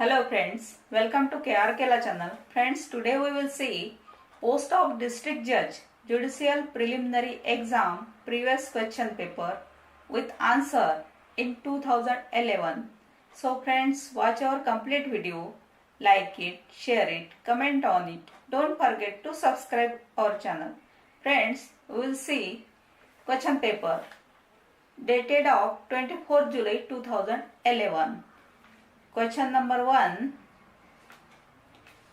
Hello friends, welcome to KRKLA channel. Friends, today we will see post of District Judge Judicial Preliminary Exam previous question paper with answer in 2011. So friends, watch our complete video, like it, share it, comment on it. Don't forget to subscribe our channel. Friends, we will see question paper dated of 24 July 2011. Question number 1.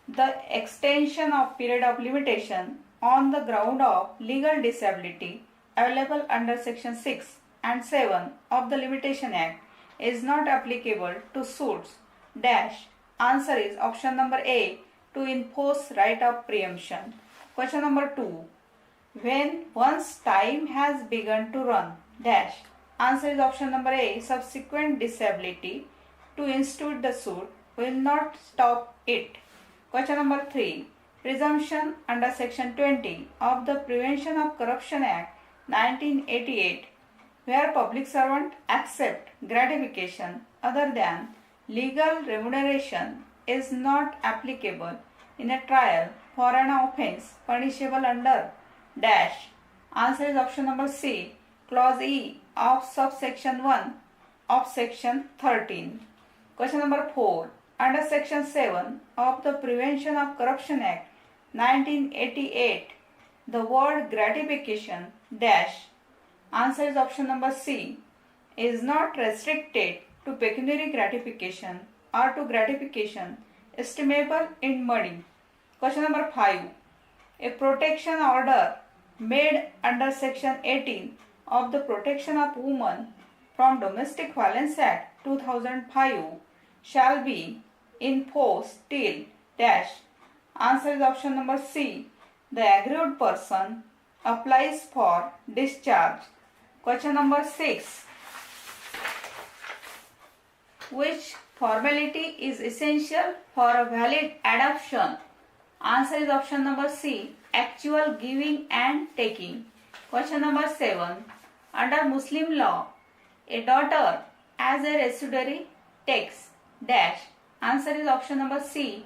The extension of period of limitation on the ground of legal disability available under section 6 and 7 of the Limitation Act is not applicable to suits dash. Answer is option number A, to enforce right of preemption. Question number 2. When one's time has begun to run dash. Answer is option number A, subsequent disability to institute the suit will not stop it. Question number 3. Presumption under section 20 of the Prevention of Corruption Act 1988, where public servant accept gratification other than legal remuneration, is not applicable in a trial for an offence punishable under dash. Answer is option number C, clause E of subsection 1 of section 13. Question number 4. Under section 7 of the Prevention of Corruption Act 1988, the word gratification dash. Answer is option number C, is not restricted to pecuniary gratification or to gratification estimable in money. Question number 5. A protection order made under section 18 of the Protection of Women from Domestic Violence Act 2005 shall be in force till dash. Answer is option number C, the aggrieved person applies for discharge. Question number 6. Which formality is essential for a valid adoption? Answer is option number C, actual giving and taking. Question number 7. Under Muslim law, a daughter as a residuary takes dash. Answer is option number C,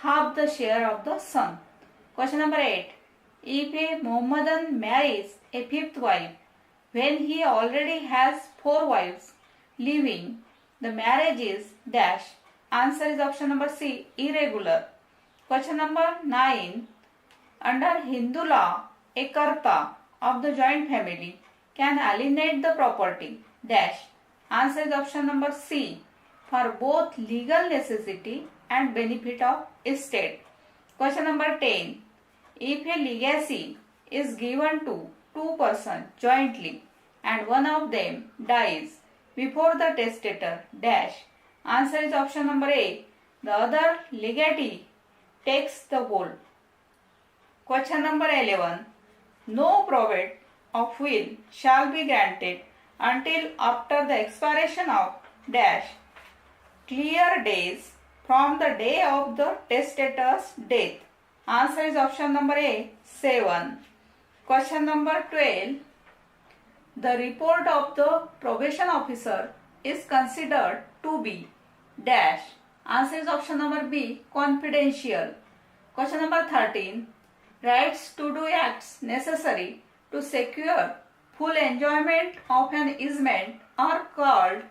half the share of the son. Question number 8. If a Mohammedan marries a fifth wife when he already has 4 wives living, the marriage is dash. Answer is option number C, irregular. Question number 9. Under Hindu law, a karta of the joint family can alienate the property dash. Answer is option number C, for both legal necessity and benefit of estate. Question number 10. If a legacy is given to 2 persons jointly and one of them dies before the testator dash. Answer is option number A, the other legatee takes the whole. Question number 11. No probate of will shall be granted until after the expiration of dash clear days from the day of the testator's death. Answer is option number A, 7. Question number 12. The report of the probation officer is considered to be dash. Answer is option number B, confidential. Question number 13. Rights to do acts necessary to secure full enjoyment of an easement are called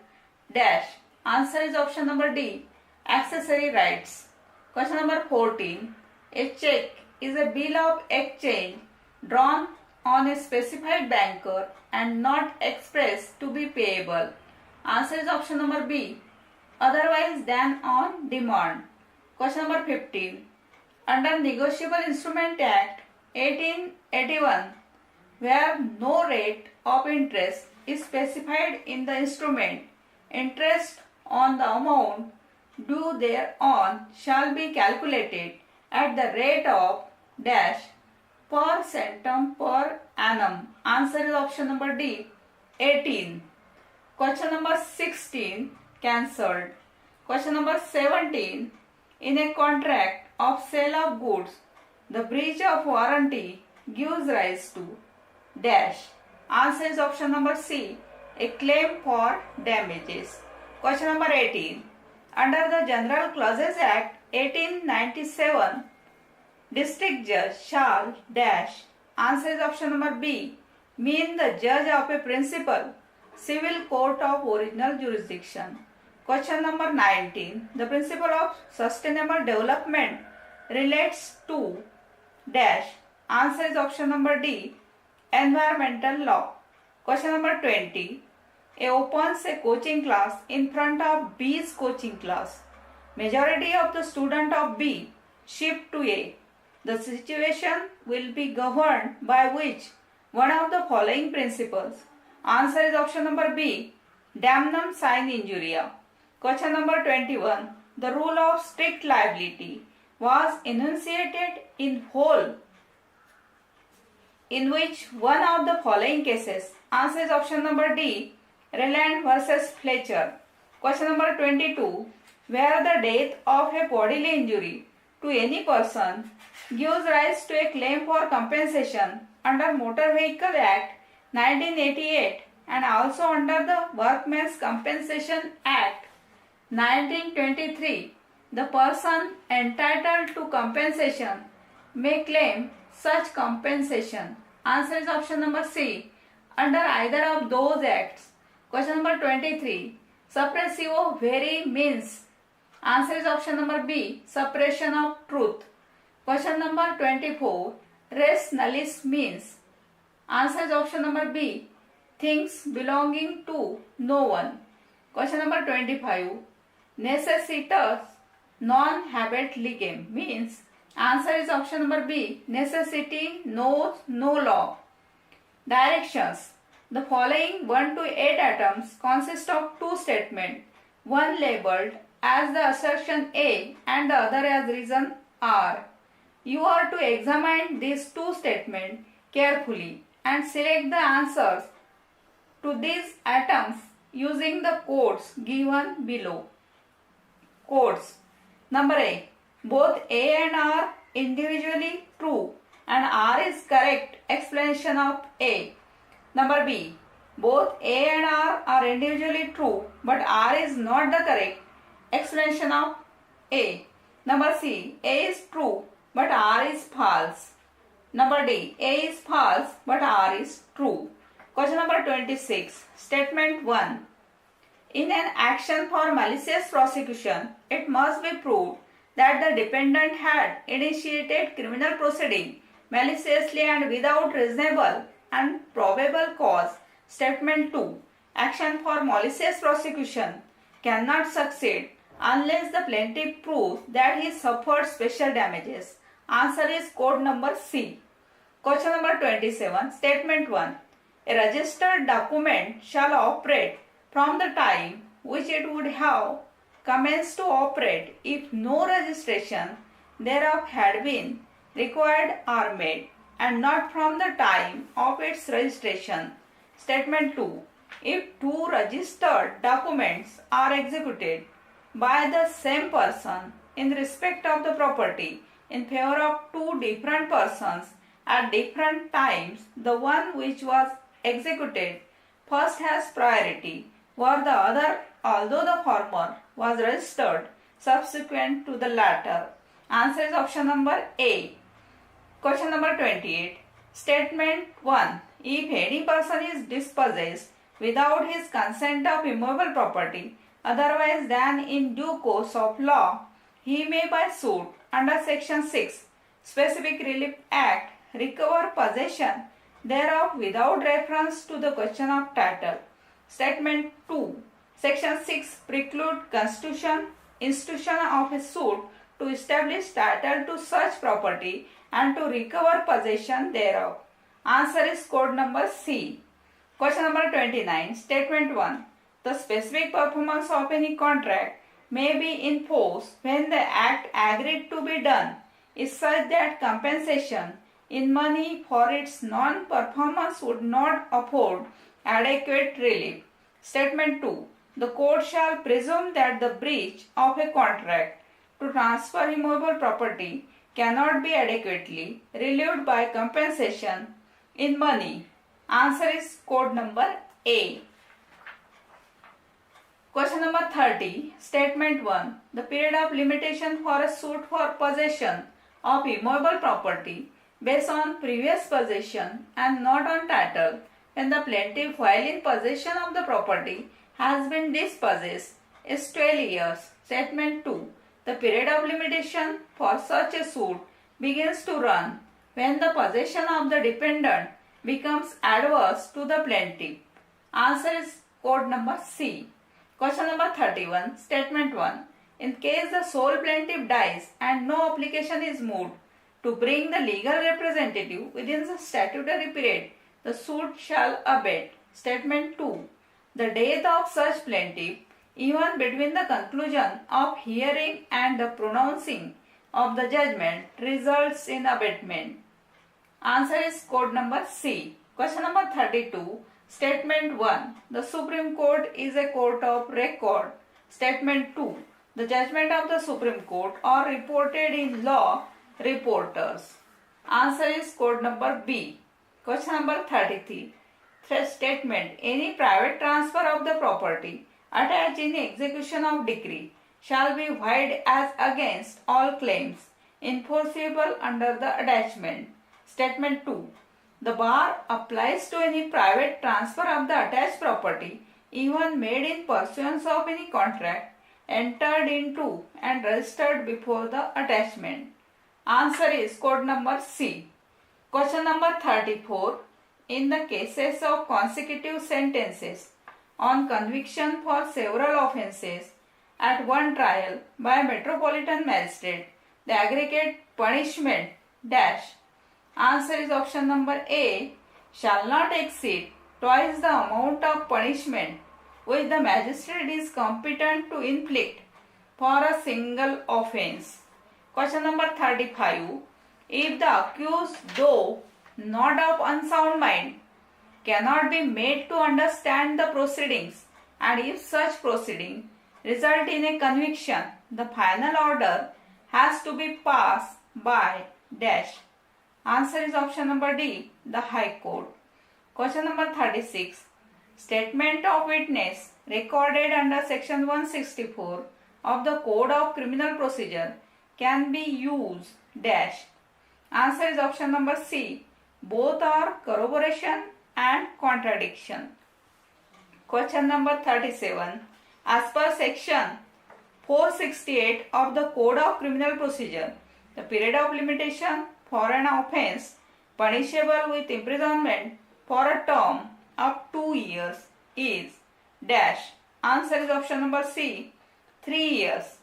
dash. Answer is option number D, accessory rights. Question number 14. A check is a bill of exchange drawn on a specified banker and not expressed to be payable. Answer is option number B, otherwise than on demand. Question number 15. Under Negotiable Instrument Act 1881, where no rate of interest is specified in the instrument, interest on the amount due thereon shall be calculated at the rate of dash per centum per annum. Answer is option number D, 18. Question number 16, cancelled. Question number 17. In a contract of sale of goods, the breach of warranty gives rise to dash. Answer is option number C, a claim for damages. Question number 18. Under the General Clauses Act 1897, District Judge shall dash. Answer is option number B. Mean the judge of a principal civil court of original jurisdiction. Question number 19. The principle of sustainable development relates to dash. Answer is option number D. Environmental law. Question number 20. A opens a coaching class in front of B's coaching class. Majority of the student of B shift to A. The situation will be governed by which one of the following principles? Answer is option number B. Damnum sine injuria. Question number 21. The rule of strict liability was enunciated in whole in which one of the following cases? Answer is option number D. Reliant versus Fletcher. Question number 22. Where the death of a bodily injury to any person gives rise to a claim for compensation under Motor Vehicle Act 1988 and also under the Workmen's Compensation Act 1923, the person entitled to compensation may claim such compensation. Answer is option number C. Under either of those acts. Question number 23. Suppressio veri means. Answer is option number B. Suppression of truth. Question number 24. Res nullis means. Answer is option number B. Things belonging to no one. Question number 25. Necessitas non habet legem means. Answer is option number B. Necessity knows no law. Directions. The following 1 to 8 items consist of two statements, one labeled as the assertion A and the other as reason R. You are to examine these two statements carefully and select the answers to these items using the codes given below. Codes. Number A. Both A and R individually true and R is correct explanation of A. Number B. Both A and R are individually true but R is not the correct explanation of A. Number C. A is true but R is false. Number D. A is false but R is true. Question number 26. Statement 1. In an action for malicious prosecution, it must be proved that the defendant had initiated criminal proceeding maliciously and without reasonable and probable cause. Statement 2. Action for malicious prosecution cannot succeed unless the plaintiff proves that he suffered special damages. Answer is code number C. Question number 27. Statement 1. A registered document shall operate from the time which it would have commenced to operate if no registration thereof had been required or made, and not from the time of its registration. Statement 2. If two registered documents are executed by the same person in respect of the property in favor of two different persons at different times, the one which was executed first has priority, while the other, although the former was registered subsequent to the latter. Answer is option number A. Question number 28. Statement 1. If any person is dispossessed without his consent of immovable property otherwise than in due course of law, he may by suit under section 6 Specific Relief Act recover possession thereof without reference to the question of title. Statement 2. Section 6 preclude institution of a suit to establish title to such property and to recover possession thereof. Answer is code number C. Question number 29. Statement 1. The specific performance of any contract may be in force when the act agreed to be done is such that compensation in money for its non-performance would not afford adequate relief. Statement 2. The court shall presume that the breach of a contract to transfer immovable property cannot be adequately relieved by compensation in money. Answer is code number A. Question number 30. Statement 1. The period of limitation for a suit for possession of immovable property based on previous possession and not on title when the plaintiff while in possession of the property has been dispossessed is 12 years. Statement 2. The period of limitation for such a suit begins to run when the possession of the dependent becomes adverse to the plaintiff. Answer is code number C. Question number 31. Statement 1. In case the sole plaintiff dies and no application is moved to bring the legal representative within the statutory period, the suit shall abate. Statement 2. The death of such plaintiff, even between the conclusion of hearing and the pronouncing of the judgment, results in abatement. Answer is code number C. Question number 32. Statement 1. The Supreme Court is a court of record. Statement 2. The judgment of the Supreme Court are reported in law reporters. Answer is code number B. Question number 33. Statement. Any private transfer of the property attached in execution of decree shall be void as against all claims enforceable under the attachment. Statement 2. The bar applies to any private transfer of the attached property even made in pursuance of any contract entered into and registered before the attachment. Answer is code number C. Question number 34. In the cases of consecutive sentences on conviction for several offences at one trial by a metropolitan magistrate, the aggregate punishment dash. Answer is option number A, shall not exceed twice the amount of punishment which the magistrate is competent to inflict for a single offence. Question number 35. If the accused, though not of unsound mind, cannot be made to understand the proceedings, and if such proceeding result in a conviction, the final order has to be passed by dash. Answer is option number D, the High Court. Question number 36. Statement of witness recorded under section 164 of the Code of Criminal Procedure can be used dash. Answer is option number C. Both are corroboration and contradiction. Question number 37. As per section 468 of the Code of Criminal Procedure, the period of limitation for an offence punishable with imprisonment for a term of 2 years is dash. Answer is option number C, 3 years.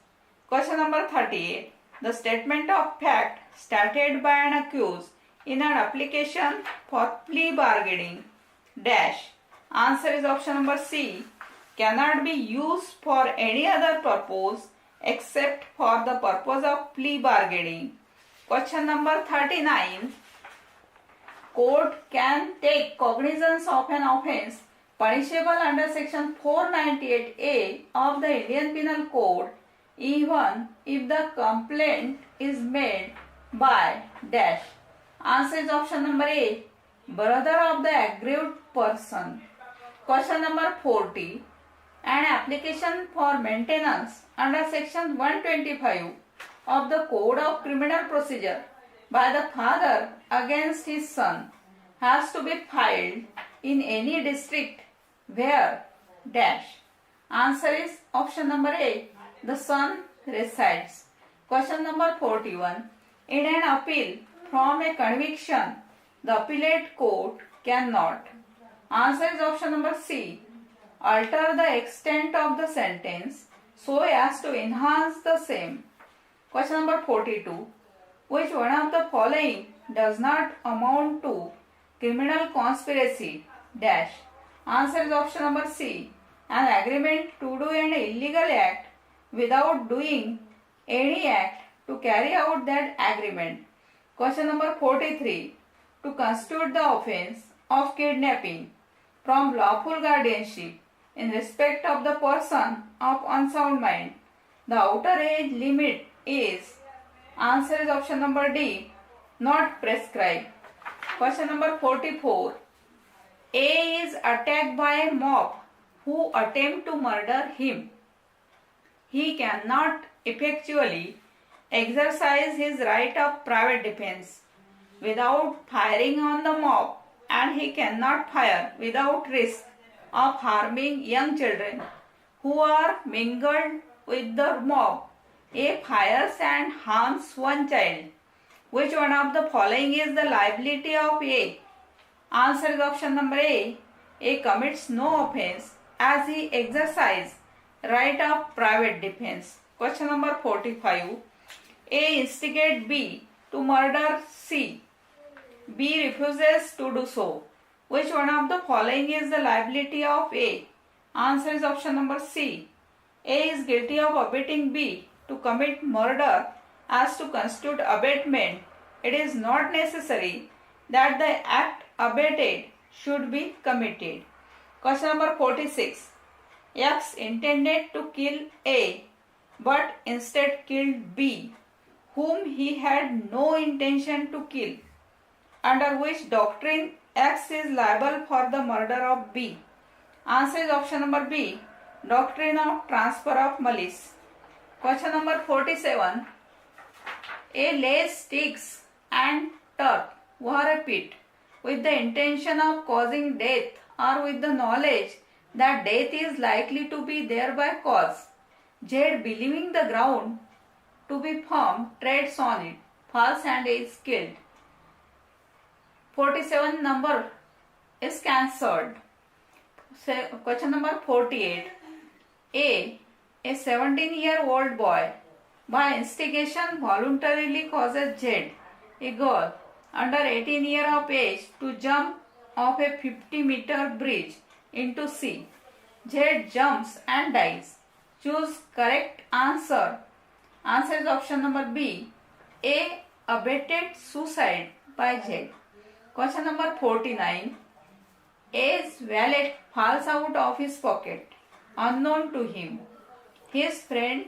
Question number 38. The statement of fact stated by an accused in an application for plea bargaining dash. Answer is option number C, cannot be used for any other purpose except for the purpose of plea bargaining. Question number 39. Court can take cognizance of an offence punishable under section 498A of the Indian Penal Code even if the complaint is made by dash. Answer is option number A, brother of the aggrieved person. Question number 40. An application for maintenance under section 125 of the Code of Criminal Procedure by the father against his son has to be filed in any district where dash. Answer is option number A, the son resides. Question number 41. In an appeal from a conviction, the appellate court cannot. Answer is option number C, alter the extent of the sentence so as to enhance the same. Question number 42. Which one of the following does not amount to criminal conspiracy dash. Answer is option number C, an agreement to do an illegal act without doing any act to carry out that agreement. Question number 43. To constitute the offence of kidnapping from lawful guardianship in respect of the person of unsound mind, the outer age limit is. Answer is option number D, not prescribed. Question number 44. A is attacked by a mob who attempt to murder him. He cannot effectually exercise his right of private defense without firing on the mob, and he cannot fire without risk of harming young children who are mingled with the mob. A fires and harms one child. Which one of the following is the liability of A? Answer is option number A. A commits no offense as he exercises right of private defense. Question number 45. A instigates B to murder C. B refuses to do so. Which one of the following is the liability of A? Answer is option number C. A is guilty of abetting B to commit murder. As to constitute abatement, it is not necessary that the act abetted should be committed. Question number 46. X intended to kill A but instead killed B, whom he had no intention to kill. Under which doctrine X is liable for the murder of B? Answer is option number B. Doctrine of transfer of malice. Question number 47. A lays sticks and turf over a pit with the intention of causing death or with the knowledge that death is likely to be thereby caused. Z, believing the ground to be firm, treads on it, falls and is killed. 47 number is cancelled. Question number 48. A 17-year-old boy, by instigation voluntarily causes Z, a girl under 18 years of age, to jump off a 50-meter bridge into sea. Z jumps and dies. Choose correct answer. Answer is option number B. A abetted suicide by Z. Question number 49. A's wallet falls out of his pocket, unknown to him. His friend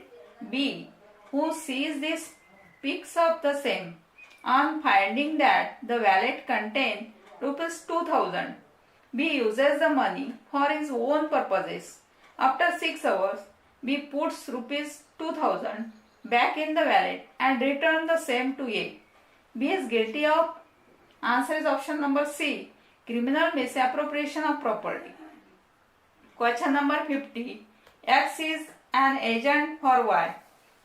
B, who sees this, picks up the same. On finding that the wallet contained rupees 2000, B uses the money for his own purposes. After 6 hours, B puts rupees 2000 back in the wallet and returns the same to A. B is guilty of, answer is option number C, criminal misappropriation of property. Question number 50. X is an agent for Y.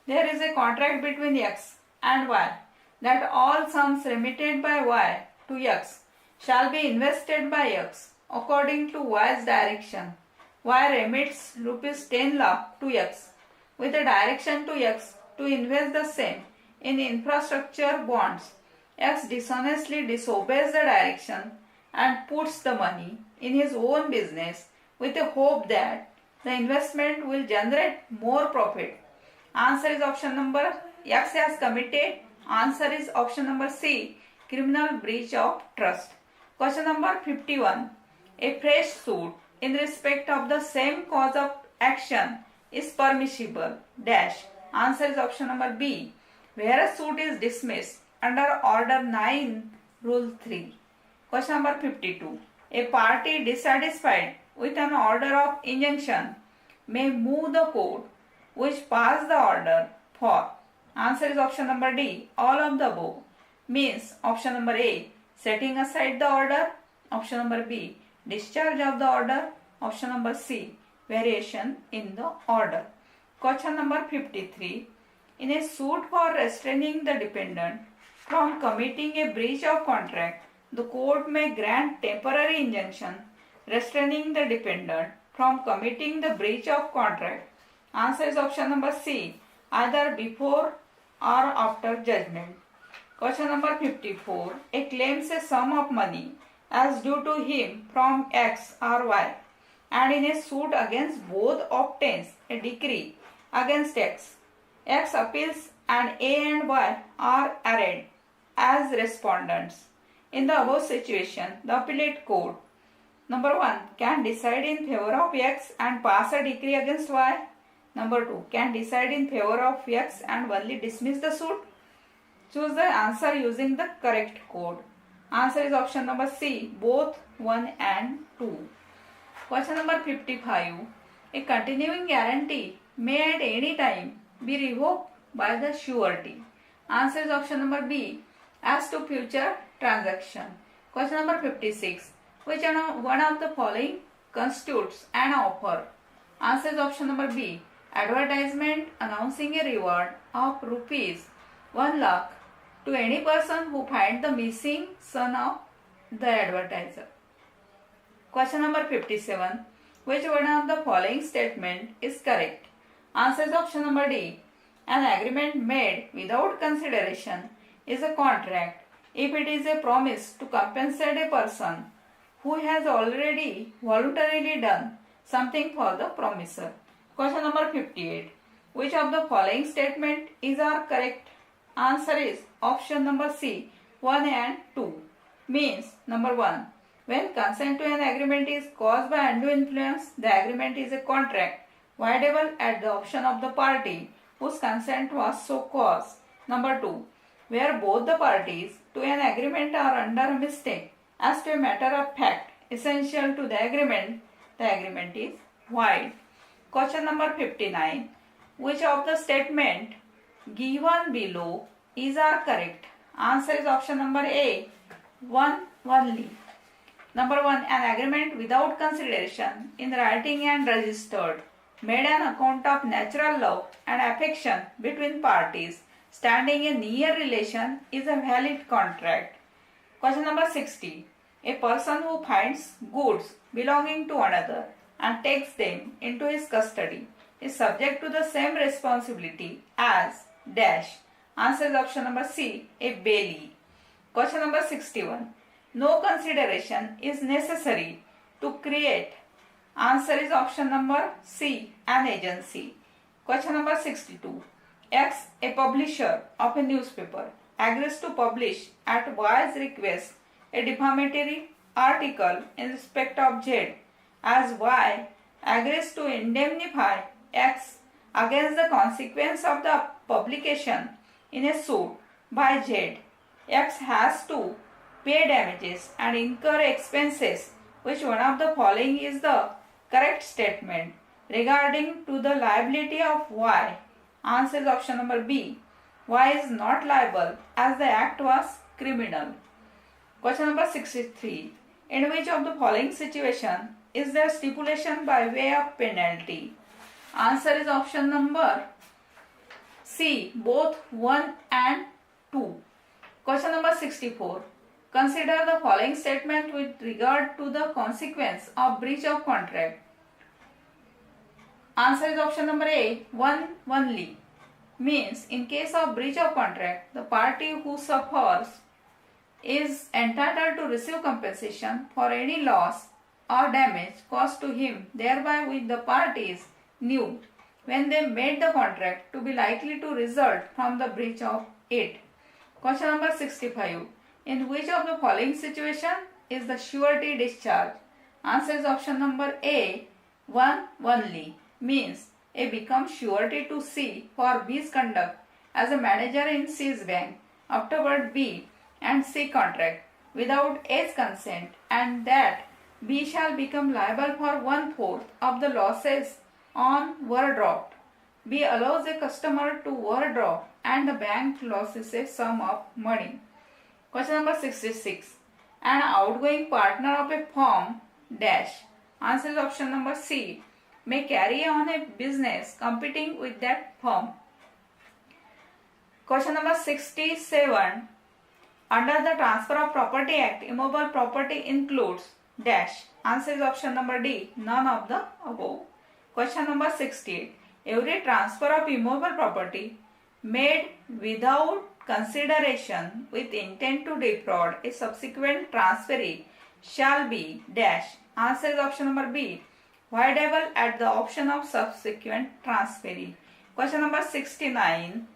There is a contract between X and Y that all sums remitted by Y to X shall be invested by X according to Y's direction. Y remits rupees 10 lakh to X with a direction to X to invest the same in infrastructure bonds. X dishonestly disobeys the direction and puts the money in his own business with a hope that the investment will generate more profit. Answer is option number X has committed. Answer is option number C, criminal breach of trust. Question number 51. A fresh suit in respect of the same cause of action is permissible. Dash. Answer is option number B, where a suit is dismissed under Order 9, Rule 3. Question number 52. A party dissatisfied with an order of injunction may move the court which passed the order for. Answer is option number D, all of the above. Means option number A, setting aside the order. Option number B, discharge of the order. Option number C, variation in the order. Question number 53. In a suit for restraining the defendant from committing a breach of contract, the court may grant temporary injunction restraining the defendant from committing the breach of contract. Answer is option number C, either before or after judgment. Question number 54. A claims a sum of money as due to him from X or Y, and in a suit against both obtains a decree against X. X appeals and A and Y are arraigned as respondents. In the above situation, the appellate court, number 1, can decide in favor of X and pass a decree against Y. Number 2, can decide in favor of X and only dismiss the suit. Choose the answer using the correct code. Answer is option number C, both 1 and 2. Question number 55. A continuing guarantee may at any time be revoked by the surety. Answer is option number B, as to future transaction. Question number 56. Which one of the following constitutes an offer? Answer is option number B, advertisement announcing a reward of rupees 1 lakh to any person who finds the missing son of the advertiser. Question number 57. Which one of the following statement is correct? Answer is option number D. An agreement made without consideration is a contract if it is a promise to compensate a person who has already voluntarily done something for the promiser. Question number 58. Which of the following statement is our correct? Answer is option number C, 1 and 2. Means number 1. When consent to an agreement is caused by undue influence, the agreement is a contract voidable at the option of the party whose consent was so caused. Number 2. Where both the parties to an agreement are under a mistake as to a matter of fact essential to the agreement is void. Question number 59. Which of the statement given below is our correct? Answer is option number A, 1 only. Number 1. An agreement without consideration in writing and registered made on account of natural love and affection between parties standing in near relation is a valid contract. Question number 60. A person who finds goods belonging to another and takes them into his custody is subject to the same responsibility as dash. Answer is option number C, a bailee. Question number 61. No consideration is necessary to create. Answer is option number C, an agency. Question number 62. X, a publisher of a newspaper, agrees to publish at Y's request a defamatory article in respect of Z, as Y agrees to indemnify X against the consequence of the publication in a suit by Z. X has to pay damages and incur expenses. Which one of the following is the correct statement regarding to the liability of Y? Answer is option number B. Y is not liable as the act was criminal. Question number 63. In which of the following situation is there stipulation by way of penalty? Answer is option number C, both 1 and 2. Question number 64. Consider the following statement with regard to the consequence of breach of contract. Answer is option number A, 1 only. Means in case of breach of contract, the party who suffers is entitled to receive compensation for any loss or damage caused to him, thereby which the parties knew when they made the contract to be likely to result from the breach of it. Question number 65. In which of the following situation is the surety discharged? Answer is option number A, 1 only. Means A becomes surety to C for B's conduct as a manager in C's bank, afterward B and C contract without A's consent, and that B shall become liable for 1/4 of the losses on overdraft. B allows a customer to overdraw and the bank loses a sum of money. Question number 66. An outgoing partner of a firm dash. Answer is option number C, may carry on a business competing with that firm. Question number 67. Under the Transfer of Property Act, immovable property includes dash. Answer is option number D, none of the above. Question number 68. Every transfer of immovable property made without consideration with intent to defraud a subsequent transferee shall be dash. Answer is option number B, voidable at the option of subsequent transferee. Question number 69.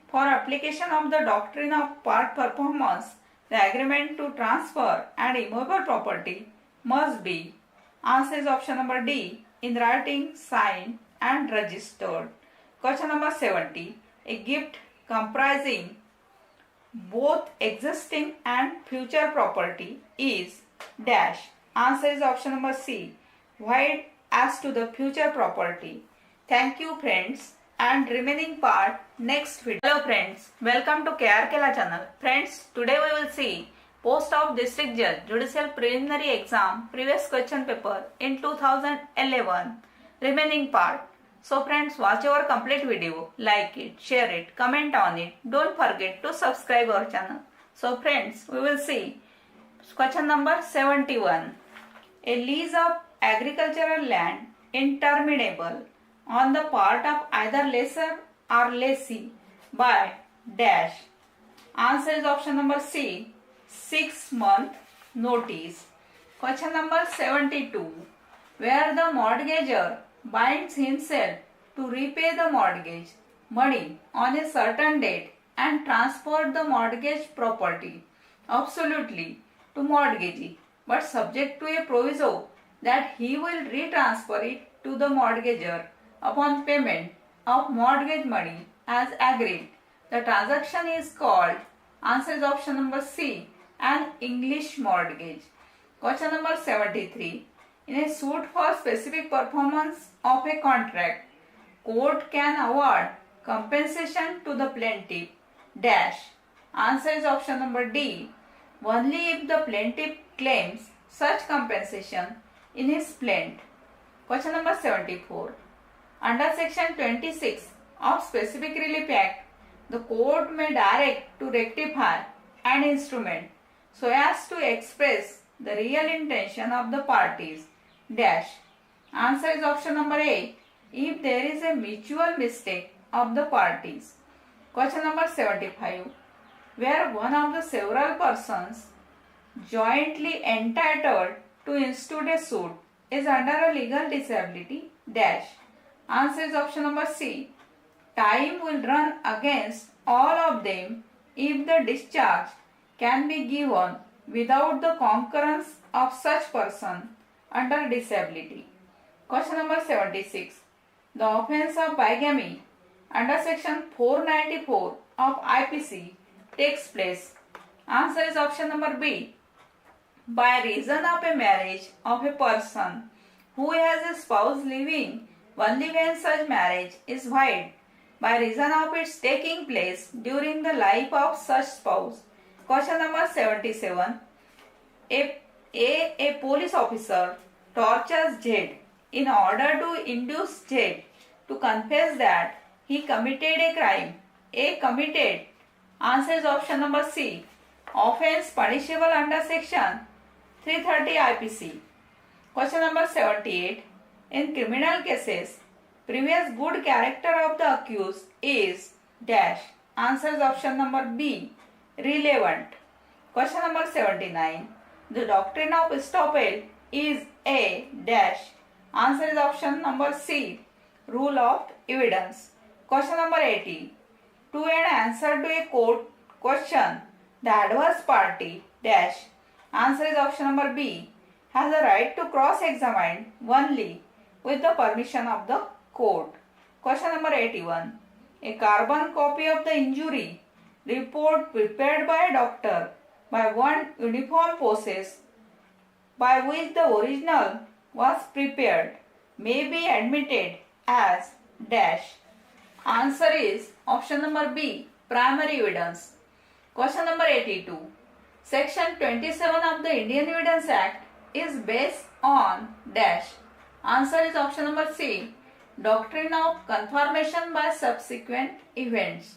For application of the doctrine of part performance, the agreement to transfer an immovable property must be. Answer is option number D, in writing, signed and registered. Question number 70. A gift comprising both existing and future property is dash. Answer is option number C, void as to the future property. Thank you friends, and remaining part next video. Hello friends, welcome to KRKela channel. Friends, today we will see post of District Judge Judicial Preliminary Exam previous question paper in 2011 remaining part. So friends, watch our complete video, like it, share it, comment on it. Don't forget to subscribe our channel. So friends, we will see question number 71. A lease of agricultural land interminable on the part of either lessor or lessee by dash. Answer is option number C, 6-month notice. Question number 72. Where the mortgagor binds himself to repay the mortgage money on a certain date and transport the mortgage property absolutely to mortgagee, but subject to a proviso that he will retransfer it to the mortgagor upon payment of mortgage money as agreed. The transaction is called, answer is option number C, an English mortgage. Question number 73. In a suit for specific performance of a contract, court can award compensation to the plaintiff dash. Answer is option number D, only if the plaintiff claims such compensation in his plaint. Question number 74. Under section 26 of Specific Relief Act, the court may direct to rectify an instrument so as to express the real intention of the parties dash. Answer is option number A, if there is a mutual mistake of the parties. Question number 75. Where one of the several persons jointly entitled to institute a suit is under a legal disability dash. Answer is option number C. Time will run against all of them if the discharge can be given without the concurrence of such person under disability. Question number 76. The offence of bigamy under section 494 of IPC takes place. Answer is option number B. By reason of a marriage of a person who has a spouse living only when such marriage is void, by reason of its taking place during the life of such spouse. Question number 77. A police officer tortures Z in order to induce Z to confess that he committed a crime. A committed. Answer is option number C. Offence punishable under section 330 IPC. Question number 78. In criminal cases, previous good character of the accused is dash. Answer is option number B, relevant. Question number 79. The doctrine of estoppel is a dash. Answer is option number C, rule of evidence. Question number 80. To an answer to a court question, the adverse party dash. Answer is option number B, has a right to cross-examine only with the permission of the court. Question number 81. A carbon copy of the injury report prepared by a doctor by one uniform process by which the original was prepared may be admitted as dash. Answer is option number B, primary evidence. Question number 82. Section 27 of the Indian Evidence Act is based on dash. Answer is option number C, doctrine of confirmation by subsequent events.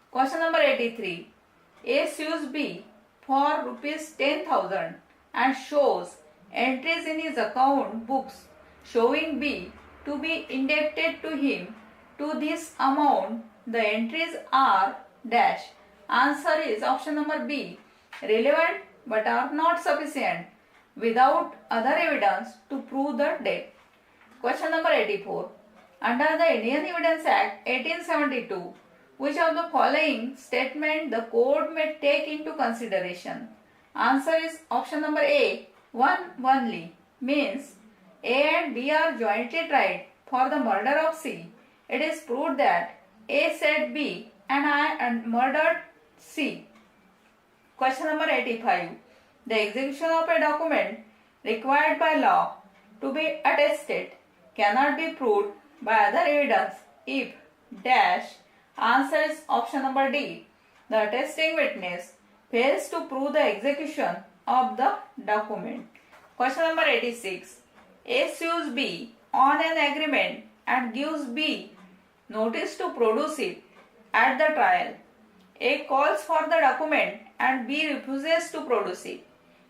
Question number 83. A sues B for rupees 10,000 and shows entries in his account books showing B to be indebted to him to this amount. The entries are dash. Answer is option number B, relevant but are not sufficient without other evidence to prove the debt. Question number 84. Under the Indian Evidence Act 1872, which of the following statement the court may take into consideration? Answer is option number A, one only, means A and B are jointly tried for the murder of C. It is proved that A said B and I murdered C. Question number 85. The execution of a document required by law to be attested cannot be proved by other evidence if dash. Answer is option number D. The attesting witness fails to prove the execution of the document. Question number 86. A sues B on an agreement and gives B notice to produce it at the trial. A calls for the document and B refuses to produce it.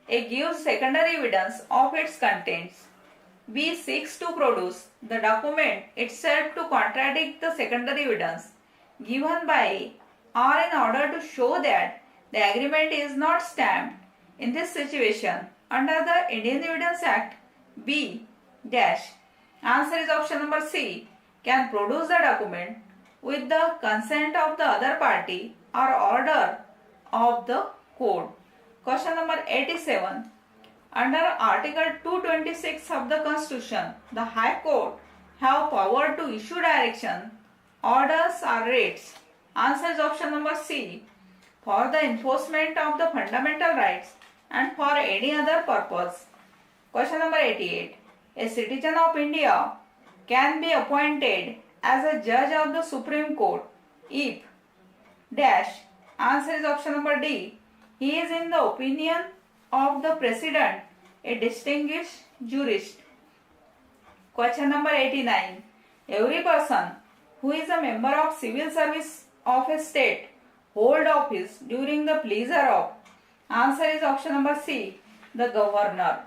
A gives secondary evidence of its contents. B seeks to produce the document itself to contradict the secondary evidence given by A or in order to show that the agreement is not stamped. In this situation, under the Indian Evidence Act, B dash. Answer is option number C. Can produce the document with the consent of the other party or order of the court. Question number 87. Under Article 226 of the Constitution, the High Court have power to issue direction, orders or writs. Answer is option number C. For the enforcement of the fundamental rights and for any other purpose. Question number 88. A citizen of India can be appointed as a judge of the Supreme Court if dash. Answer is option number D. He is in the opinion of the President a distinguished jurist. Question number 89. Every person who is a member of civil service of a state hold office during the pleasure of. Answer is option number C. The governor.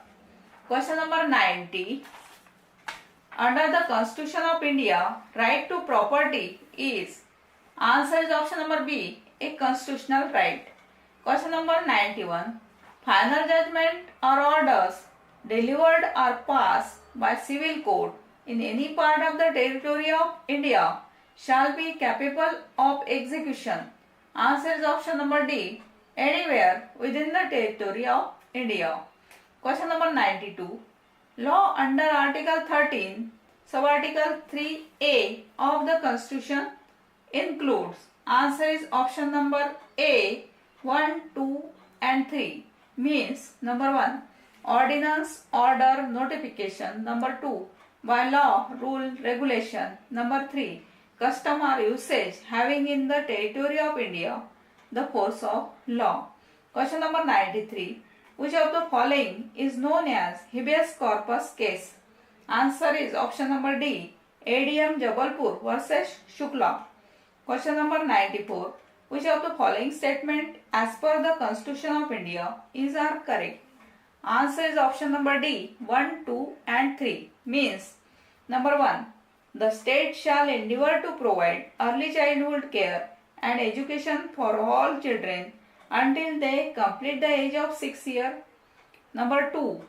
Question number 90. Under the Constitution of India, right to property is. Answer is option number B. A constitutional right. Question number 91. Final judgment or orders delivered or passed by civil court in any part of the territory of India shall be capable of execution. Answer is option number D. Anywhere within the territory of India. Question number 92. Law under Article 13, Subarticle 3A of the Constitution includes. Answer is option number A. 1, 2 and 3. Means number 1. Ordinance, order, notification. Number 2. By law, rule, regulation. Number 3. Custom or usage having in the territory of India the force of law. Question number 93. Which of the following is known as habeas corpus case? Answer is option number D. ADM Jabalpur versus Shukla. Question number 94. Which of the following statement as per the Constitution of India is are correct? Answer is option number D. 1, 2 and 3. Means number 1. The state shall endeavour to provide early childhood care and education for all children until they complete the age of 6 years. Number 2.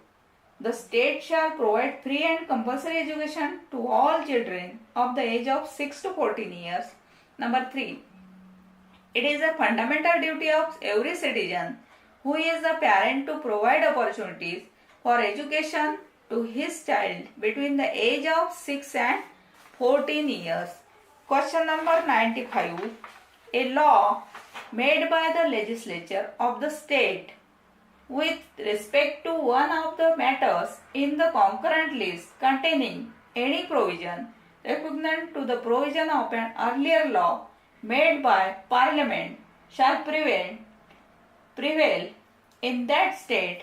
The state shall provide free and compulsory education to all children of the age of 6 to 14 years. Number 3. It is a fundamental duty of every citizen who is a parent to provide opportunities for education to his child between the age of 6 and 14 years. Question number 95. A law made by the legislature of the state with respect to one of the matters in the concurrent list containing any provision repugnant to the provision of an earlier law made by Parliament shall prevail in that state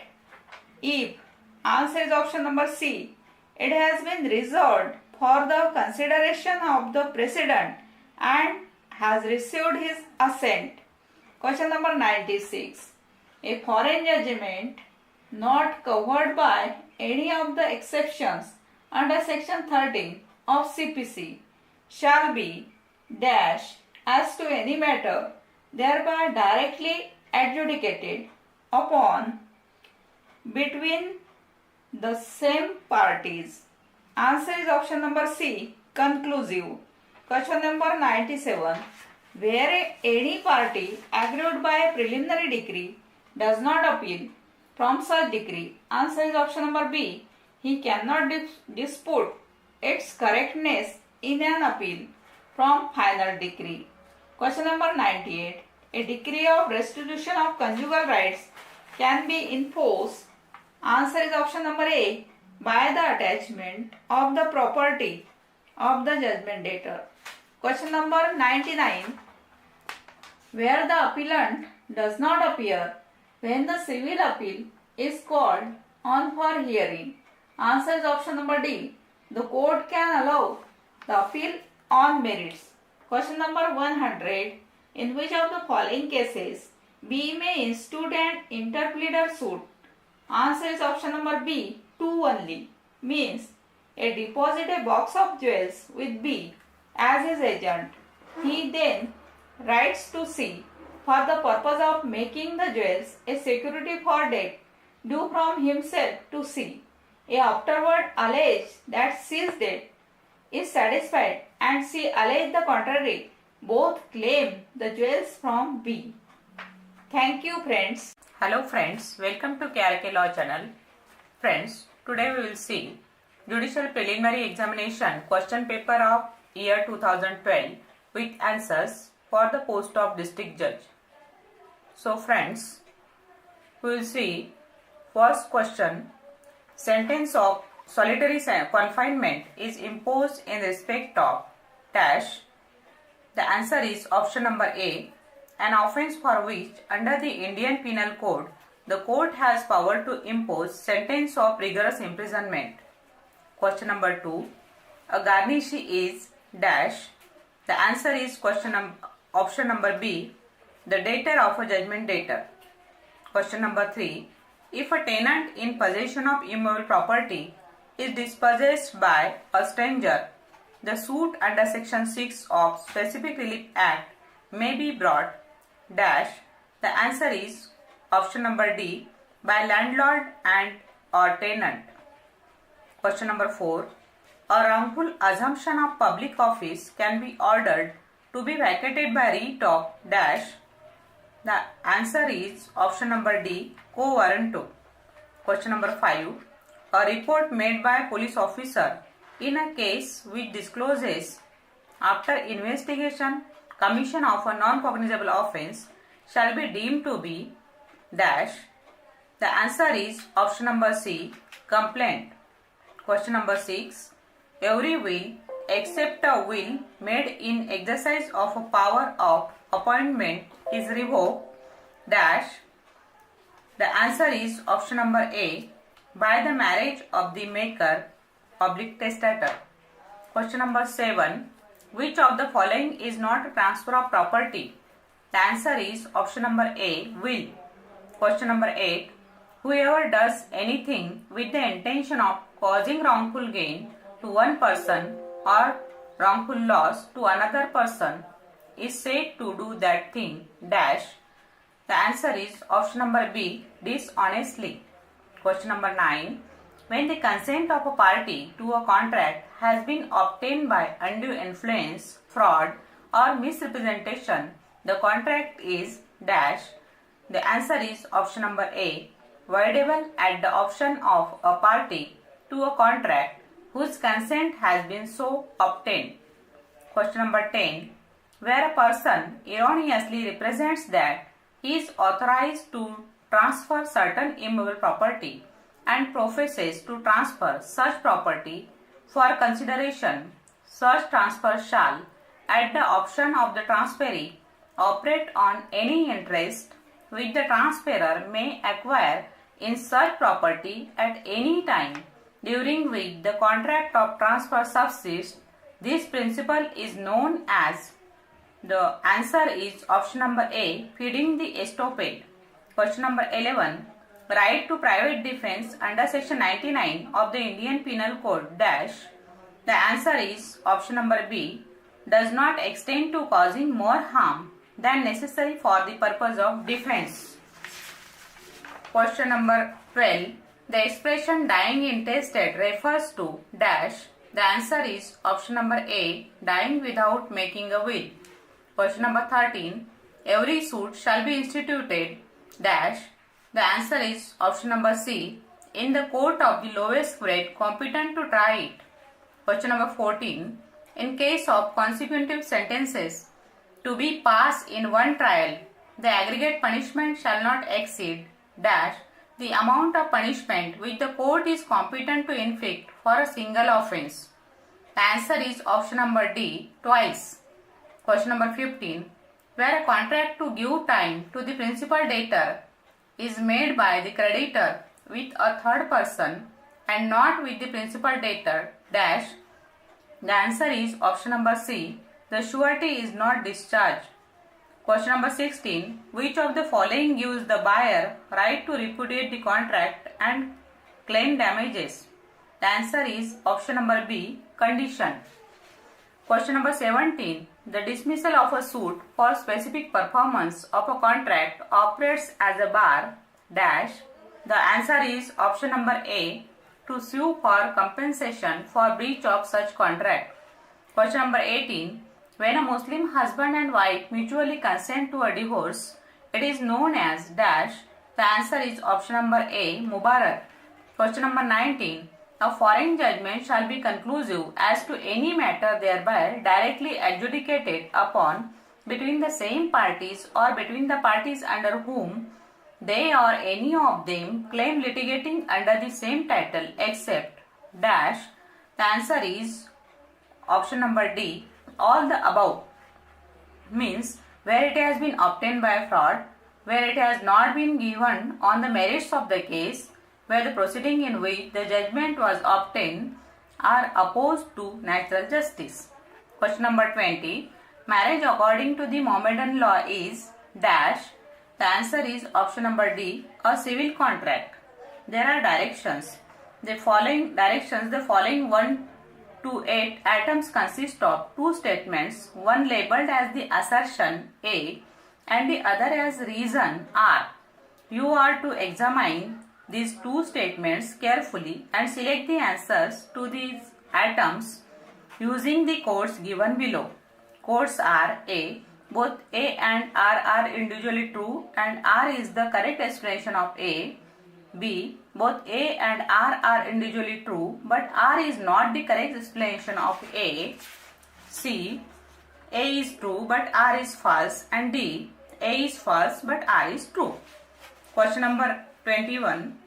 if. Answer is option number C. It has been reserved for the consideration of the President and has received his assent. Question number 96. A foreign judgment not covered by any of the exceptions under section 13 of CPC shall be dash as to any matter thereby directly adjudicated upon between the same parties. Answer is option number C. Conclusive. Question number 97. Where any party aggrieved by a preliminary decree does not appeal from such decree. Answer is option number B. He cannot dispute its correctness in an appeal from final decree. Question number 98. A decree of restitution of conjugal rights can be enforced. Answer is option number A. by the attachment of the property of the judgment debtor. Question number 99. Where the appellant does not appear when the civil appeal is called on for hearing. Answer is option number D. The court can allow the appeal on merits. Question number 100. In which of the following cases B may institute an interpleader suit? Answer is option number B. 2 only. Means A deposit a box of jewels with B as his agent. He then writes to C for the purpose of making the jewels a security for debt due from himself to C. A afterward allege that C's debt is satisfied and C allege the contrary. Both claim the jewels from B. Thank you, friends. Hello friends, welcome to KRK Law channel. Friends, today we will see Judicial Preliminary Examination question paper of year 2012 with answers for the post of District Judge. So friends, we will see first question. Sentence of solitary confinement is imposed in respect of dash. The answer is option number A. An offence for which under the Indian Penal Code the court has power to impose sentence of rigorous imprisonment. Question number 2. A garnishee is dash. The answer is option number B. The debtor of a judgment debtor. Question number 3. If a tenant in possession of immovable property is dispossessed by a stranger, the suit under section 6 of Specific Relief Act may be brought dash. The answer is option number D. By landlord and or tenant. Question number 4. A wrongful assumption of public office can be ordered to be vacated by writ of dash. The answer is option number D. Quo warranto. Question number 5. A report made by a police officer in a case which discloses after investigation commission of a non-cognizable offence shall be deemed to be dash. The answer is option number C. Complaint. Question number 6. Every will except a will made in exercise of a power of appointment is revoked dash. The answer is option number A. By the marriage of the maker / testator. Question number 7. Which of the following is not a transfer of property? The answer is option number A. Will. Question number 8. Whoever does anything with the intention of causing wrongful gain to one person or wrongful loss to another person is said to do that thing dash. The answer is option number B. Dishonestly. Question number 9. When the consent of a party to a contract has been obtained by undue influence, fraud or misrepresentation, the contract is dash. The answer is option number A. Voidable at the option of a party to a contract whose consent has been so obtained. Question number 10. Where a person erroneously represents that he is authorized to transfer certain immovable property and professes to transfer such property for consideration, such transfer shall, at the option of the transferee, operate on any interest which the transferor may acquire in such property at any time during which the contract of transfer subsists. This principle is known as. The answer is option number A. Feeding the estoppel. Question number 11. Right to private defense under section 99 of the Indian Penal Code dash. The answer is option number B. Does not extend to causing more harm than necessary for the purpose of defense. Question number 12. The expression dying intestate refers to dash. The answer is option number A. Dying without making a will. Question number 13. Every suit shall be instituted dash. The answer is option number C. In the court of the lowest grade competent to try it. Question number 14. In case of consecutive sentences to be passed in one trial, the aggregate punishment shall not exceed dash. the amount of punishment which the court is competent to inflict for a single offence? The answer is option number D, twice. Question number 15. Where a contract to give time to the principal debtor is made by the creditor with a third person and not with the principal debtor dash, the answer is option number C, the surety is not discharged. Question number 16. Which of the following gives the buyer right to repudiate the contract and claim damages? The answer is option number B, condition. Question number 17. The dismissal of a suit for specific performance of a contract operates as a bar dash. The answer is option number A, to sue for compensation for breach of such contract. Question number 18. When a Muslim husband and wife mutually consent to a divorce, it is known as dash. The answer is option number A, Mubarak. Question number 19. A foreign judgment shall be conclusive as to any matter thereby directly adjudicated upon between the same parties or between the parties under whom they or any of them claim litigating under the same title except dash. The answer is option number D, all the above. Means where it has been obtained by fraud, where it has not been given on the merits of the case, where the proceeding in which the judgment was obtained are opposed to natural justice. Question number 20. Marriage according to the Mohammedan law is dash. The answer is option number D, a civil contract. There are directions. The following 1 to 8 items consist of two statements, one labeled as the assertion A and the other as reason R. You are to examine these two statements carefully and select the answers to these items using the codes given below. Codes are A. Both A and R are individually true and R is the correct explanation of A. B. Both A and R are individually true but R is not the correct explanation of A. C. A is true but R is false, and D. A is false but R is true. Question number 21.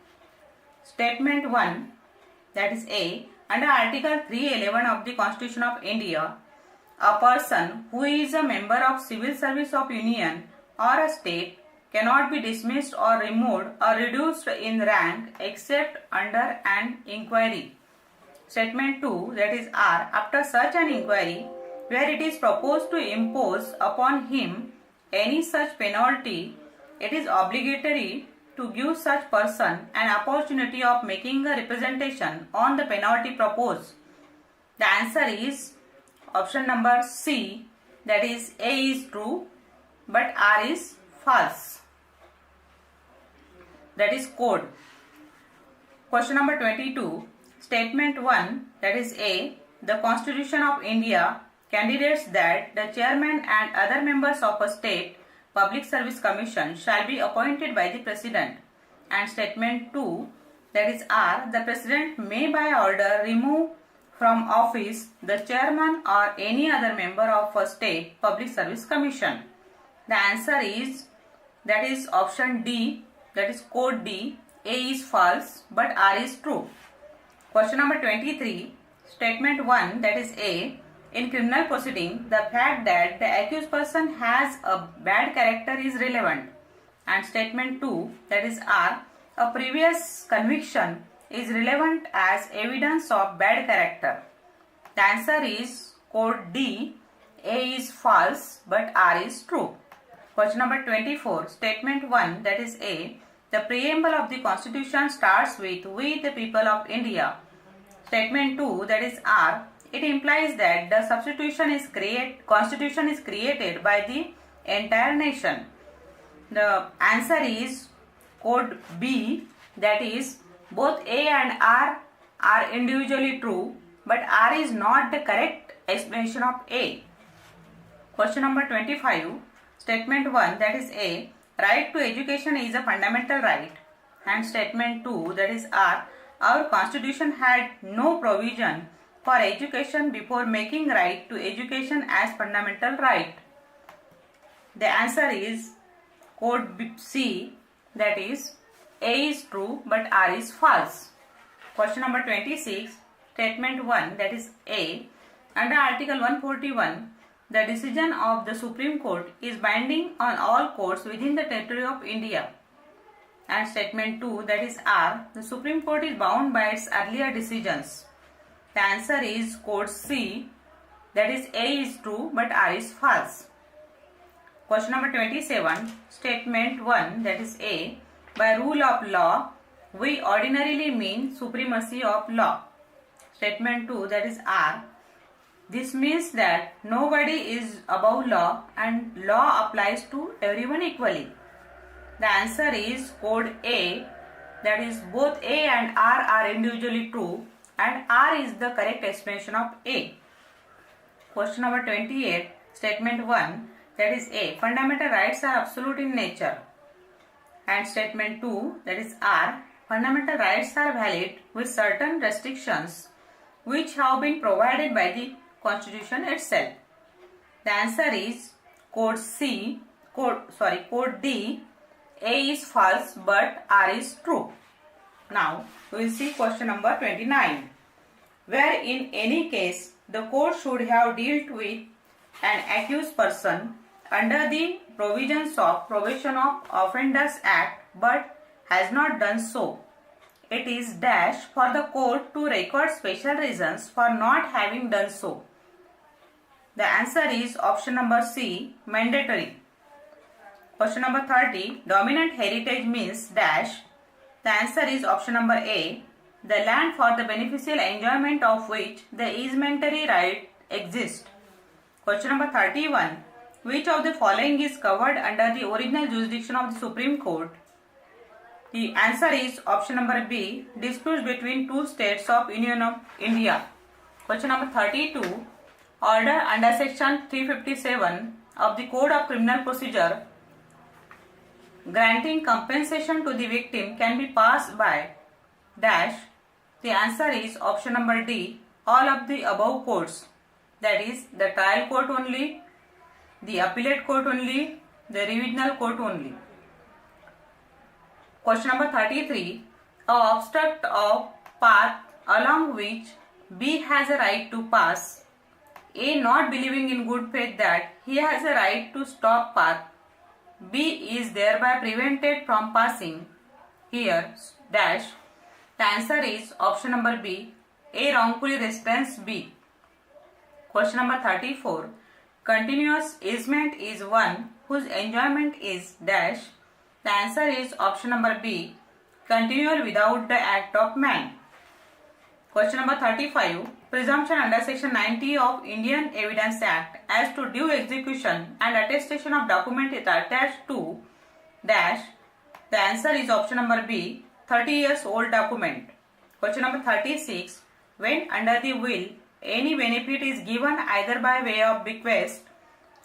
Statement 1, that is A. Under Article 311 of the Constitution of India, a person who is a member of civil service of union or a state cannot be dismissed or removed or reduced in rank except under an inquiry. Statement 2, that is R. After such an inquiry, where it is proposed to impose upon him any such penalty, it is obligatory to give such person an opportunity of making a representation on the penalty proposed. The answer is option number C, that is A is true but R is false. That is code. Question number 22. Statement 1, that is A. The Constitution of India candidates that the chairman and other members of a state Public Service Commission shall be appointed by the President. And statement 2, that is R. The President may by order remove from office the chairman or any other member of a state Public Service Commission. The answer is, that is option D, that is code D. A is false but R is true. Question number 23. Statement 1, that is A. In criminal proceeding, the fact that the accused person has a bad character is relevant. And statement 2, that is R. A previous conviction is relevant as evidence of bad character. The answer is code D. A is false but R is true. Question number 24. Statement 1, that is A. The preamble of the Constitution starts with "We the people of India." Statement 2, that is R. It implies that the Constitution is created by the entire nation. The answer is code B, that is both A and R are individually true but R is not the correct explanation of A. Question number 25. Statement 1, that is A. Right to education is a fundamental right. And statement 2, that is R. Our Constitution had no provision for education before making right to education as fundamental right. The answer is code C, that is A is true but R is false. Question number 26. Statement 1, that is A. Under Article 141, the decision of the Supreme Court is binding on all courts within the territory of India. And statement 2, that is R. The Supreme Court is bound by its earlier decisions. The answer is code C, that is A is true but R is false. Question number 27. Statement 1, that is A. By rule of law, we ordinarily mean supremacy of law. Statement 2, that is R. This means that nobody is above law and law applies to everyone equally. The answer is code A, that is both A and R are individually true and R is the correct explanation of A. Question number 28. Statement 1, that is A. Fundamental rights are absolute in nature. And statement 2, that is R. Fundamental rights are valid with certain restrictions which have been provided by the Constitution itself. The answer is code D. A is false but R is true. Now we will see question number 29. Where in any case the court should have dealt with an accused person under the provisions of Probation of Offenders Act but has not done so. It is dash for the court to record special reasons for not having done so. The answer is option number C, mandatory. Question number 30. Dominant heritage means dash. The answer is option number A. The land for the beneficial enjoyment of which the easementary right exists. Question number 31. Which of the following is covered under the original jurisdiction of the Supreme Court? The answer is option number B. Disputes between two states of Union of India. Question number 32. Order under section 357 of the Code of Criminal Procedure granting compensation to the victim can be passed by dash. The answer is option number D. All of the above courts. That is the trial court only, the appellate court only, the revisional court only. Question number 33. A obstruct of path along which B has a right to pass, A not believing in good faith that he has a right to stop path, B is thereby prevented from passing here dash. The answer is option number B. A wrongfully restrains B. Question number 34. Continuous easement is one whose enjoyment is dash. The answer is option number B. Continual without the act of man. Question number 35. Presumption under section 90 of Indian Evidence Act as to due execution and attestation of document is attached to dash. The answer is option number B. 30 years old document. Question number 36. When under the will any benefit is given either by way of bequest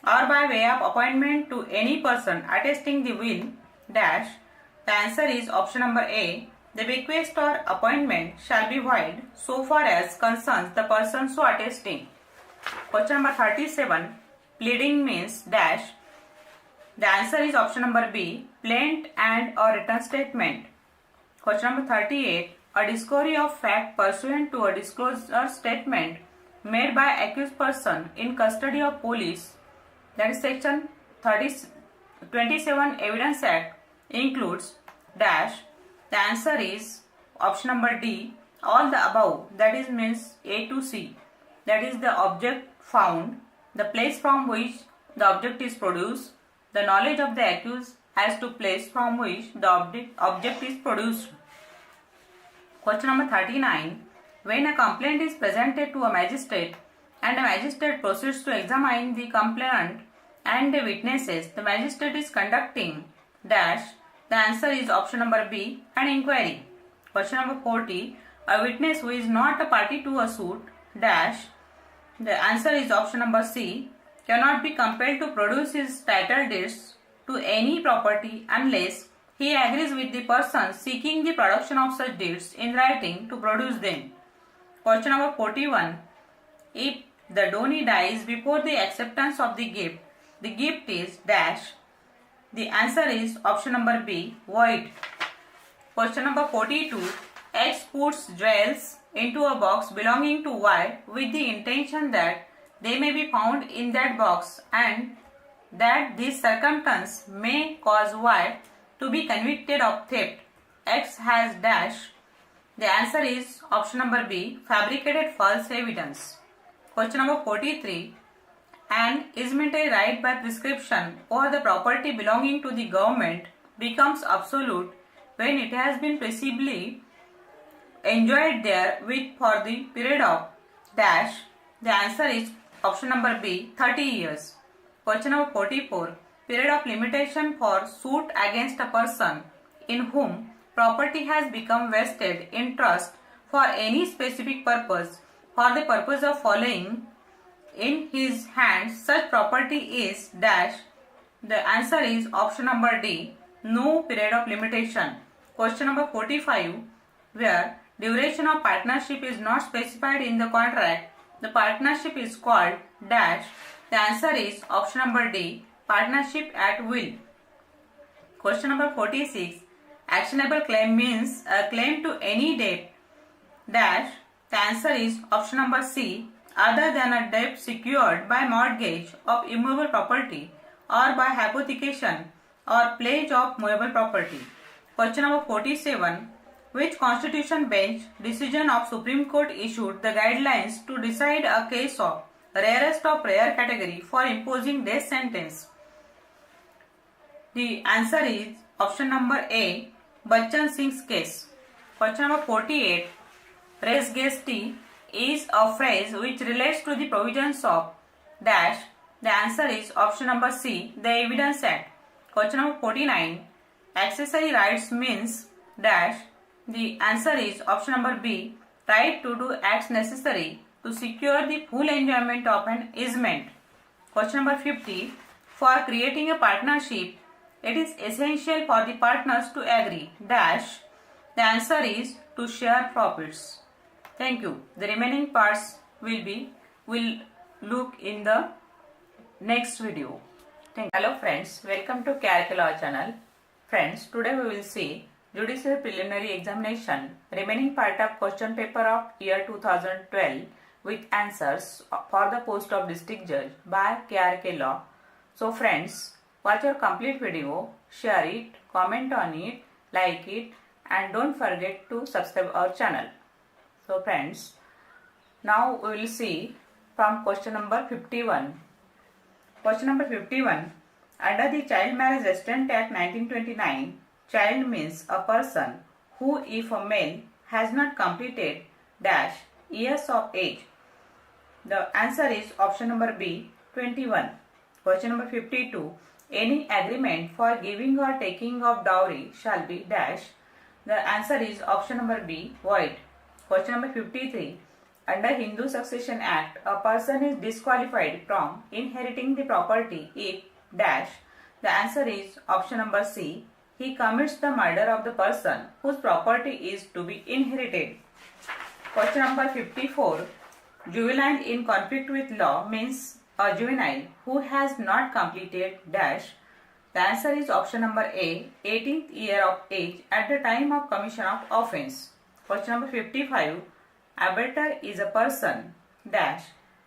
or by way of appointment to any person attesting the will dash. The answer is option number A. The bequest or appointment shall be void so far as concerns the person so attesting. Question number 37. Pleading means dash. The answer is option number B. Plaint and or written statement. Question number 38. A discovery of fact pursuant to a disclosure statement made by accused person in custody of police, that is section 27 Evidence Act, includes dash. The answer is option number D. All the above, that is means A to C. That is the object found, the place from which the object is produced, the knowledge of the accused as to place from which the object is produced. Question number 39. When a complaint is presented to a magistrate and a magistrate proceeds to examine the complainant and the witnesses, the magistrate is conducting dash. The answer is option number B, an inquiry. Question number 40. A witness who is not a party to a suit dash. The answer is option number C, cannot be compelled to produce his title deeds to any property unless he agrees with the person seeking the production of such deeds in writing to produce them. Question number 41. If the donee dies before the acceptance of the gift is dash. The answer is option number B, void. Question number 42. X puts jewels into a box belonging to Y with the intention that they may be found in that box and that this circumstance may cause Y to be convicted of theft. X has dash. The answer is option number B, fabricated false evidence. Question number 43. An easementary right by prescription over the property belonging to the government becomes absolute when it has been peaceably enjoyed therewith for the period of dash. The answer is option number B, 30 years. Question number 44. Period of limitation for suit against a person in whom property has become vested in trust for any specific purpose for the purpose of following in his hands such property is dash. The answer is option number D, no period of limitation. Question number 45. Where duration of partnership is not specified in the contract, the partnership is called dash. The answer is option number D, partnership at will. Question number 46. Actionable claim means a claim to any debt dash. The answer is option number C, other than a debt secured by mortgage of immovable property or by hypothecation or pledge of movable property. Question number 47. Which constitution bench decision of Supreme Court issued the guidelines to decide a case of rarest of rare category for imposing death sentence? The answer is option number A, Bachchan Singh's case. Question number 48. Res geste is a phrase which relates to the provisions of dash. The answer is option number C, the Evidence Act. Question number 49. Accessory rights means dash. The answer is option number B, right to do acts necessary to secure the full enjoyment of an easement. Question number 50. For creating a partnership, it is essential for the partners to agree dash. The answer is to share profits. Thank you. The remaining parts will look in the next video. Thank you. Hello friends, welcome to KRK Law channel. Friends, today we will see Judicial Preliminary Examination, remaining part of question paper of year 2012 with answers for the post of District Judge by KRK Law. So friends, watch your complete video, share it, comment on it, like it, and don't forget to subscribe our channel. So friends, now we will see from question number 51. Question number 51. Under the Child Marriage Restraint Act 1929, child means a person who, if a male, has not completed dash years of age. The answer is option number B, 21. Question number 52. Any agreement for giving or taking of dowry shall be dash. The answer is option number B, void. Question number 53. Under Hindu Succession Act, a person is disqualified from inheriting the property if dash. The answer is option number C, he commits the murder of the person whose property is to be inherited. Question number 54. Juvenile in conflict with law means a juvenile who has not completed dash. The answer is option number A, 18th year of age at the time of commission of offence. Question number 55. Abettor is a person dash.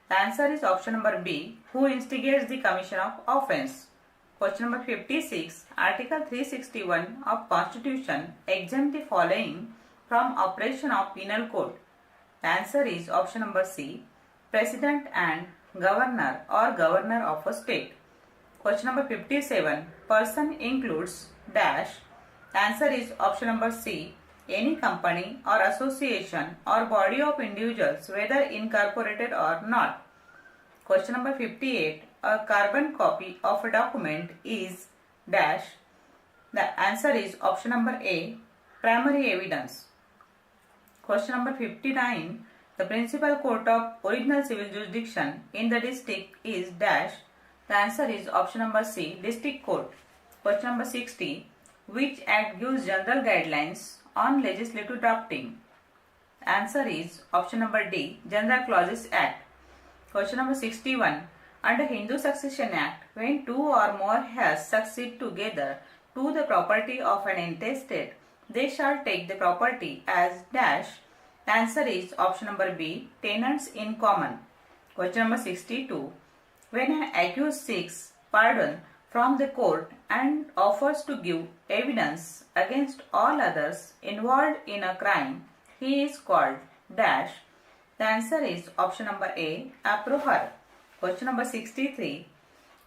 The answer is option number B, who instigates the commission of offence. Question number 56. Article 361 of Constitution exempt the following from operation of penal code. The answer is option number C, President and Governor or Governor of a state. Question number 57. Person includes dash. The answer is option number C, any company or association or body of individuals whether incorporated or not. Question number 58. A carbon copy of a document is dash. The answer is option number A, primary evidence. Question number 59. The principal court of original civil jurisdiction in the district is dash. The answer is option number C, district court. Question number 60. Which act gives general guidelines on legislative drafting? Answer is option number D, General Clauses Act. Question number 61. Under Hindu Succession Act, when two or more heirs succeed together to the property of an intestate, they shall take the property as dash. The answer is option number B, tenants in common. Question number 62. When an accused seeks pardon from the court and offers to give evidence against all others involved in a crime, he is called dash. The answer is option number A, approher. Question number 63.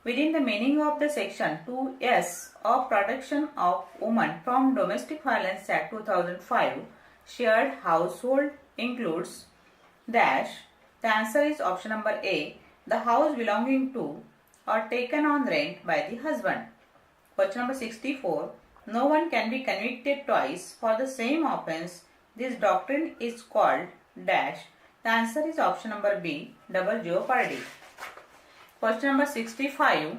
Within the meaning of the section 2S of Protection of Women from Domestic Violence Act 2005, shared household includes dash. The answer is option number A, the house belonging to or taken on rent by the husband. Question number 64. No one can be convicted twice for the same offence. This doctrine is called dash. The answer is option number B, double jeopardy. Question number 65.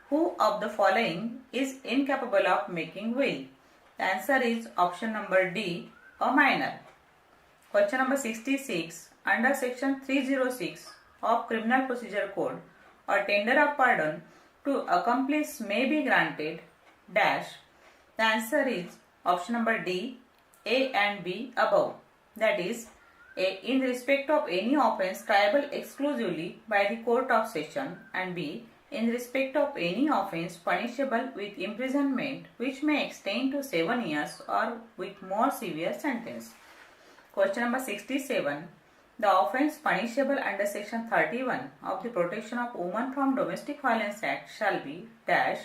Who of the following is incapable of making will? The answer is option number D, a minor. Question number 66. Under section 306 of Criminal Procedure Code, a tender of pardon to accomplice may be granted dash. The answer is option number D, A and B above. That is, A, in respect of any offence triable exclusively by the Court of Session, and B, in respect of any offence punishable with imprisonment which may extend to 7 years or with more severe sentence. Question number 67. The offence punishable under section 31 of the Protection of Women from Domestic Violence Act shall be dash.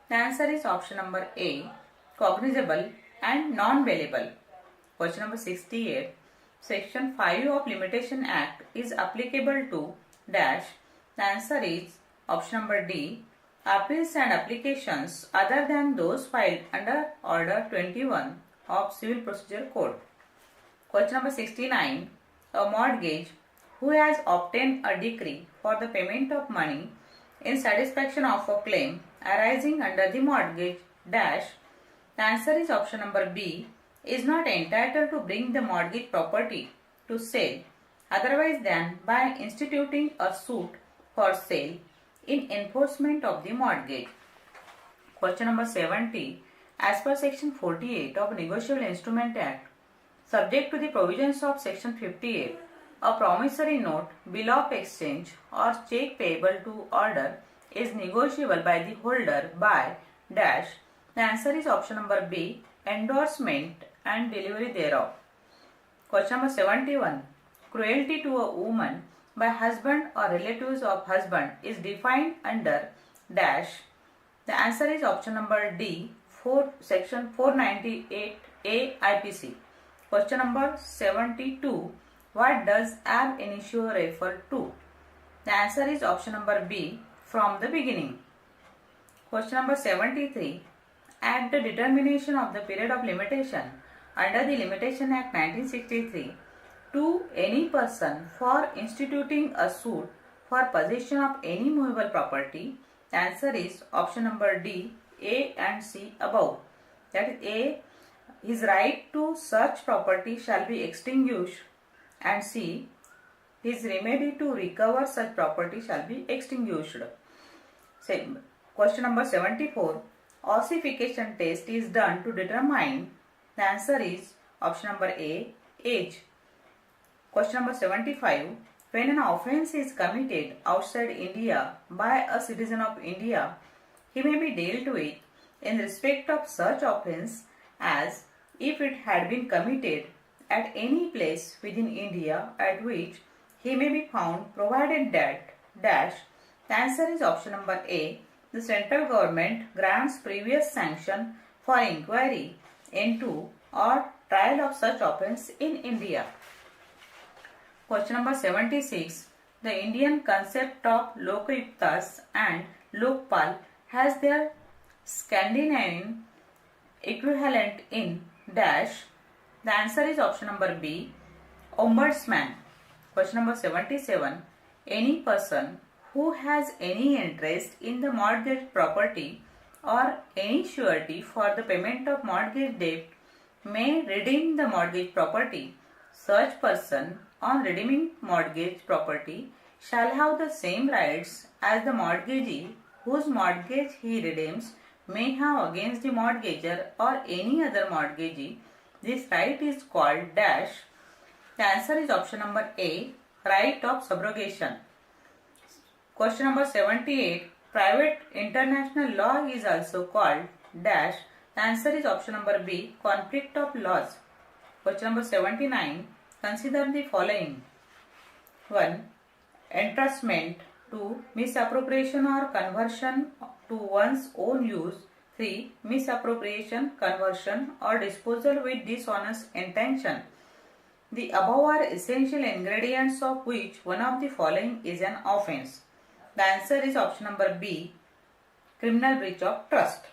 The answer is option number A, cognizable and non-bailable. Question number 68. Section 5 of Limitation Act is applicable to dash. The answer is option number D, appeals and applications other than those filed under Order 21 of Civil Procedure Code. Question number 69. A mortgage who has obtained a decree for the payment of money in satisfaction of a claim arising under the mortgage dash. The answer is option number B, is not entitled to bring the mortgage property to sale otherwise than by instituting a suit for sale in enforcement of the mortgage. Question number 70. As per section 48 of Negotiable Instrument Act, subject to the provisions of section 58, a promissory note, bill of exchange or cheque payable to order is negotiable by the holder by dash. The answer is option number B, endorsement and delivery thereof. Question number 71. Cruelty to a woman by husband or relatives of husband is defined under dash. The answer is option number D, section 498A IPC. Question number 72. What does ab initio refer to? The answer is option number B, from the beginning. Question number 73. At the determination of the period of limitation under the Limitation Act 1963 to any person for instituting a suit for possession of any movable property, the answer is option number D, A and C above. That is, A, his right to such property shall be extinguished, and C, his remedy to recover such property shall be extinguished. Question number 74. Ossification test is done to determine. The answer is option number A, age. Question number 75. When an offence is committed outside India by a citizen of India, he may be dealt with in respect of such offence as if it had been committed at any place within India at which he may be found, provided that dash. The answer is option number A. The central government grants previous sanction for inquiry into or trial of such offence in India. Question number 76. The Indian concept of Lokayuktas and Lokpal has their Scandinavian equivalent in dash. The answer is option number B, Ombudsman. Question number 77. Any person who has any interest in the mortgage property or any surety for the payment of mortgage debt may redeem the mortgage property. Such person on redeeming mortgage property shall have the same rights as the mortgagee whose mortgage he redeems may have against the mortgagor or any other mortgagee, this right is called dash. The answer is option number A, right of subrogation. Question number 78. Private international law is also called dash. The answer is option number B, conflict of laws. Question number 79. Consider the following. 1. Entrustment. 2. Misappropriation or conversion to one's own use. 3. Misappropriation, conversion or disposal with dishonest intention. The above are essential ingredients of which one of the following is an offense. The answer is option number B, criminal breach of trust.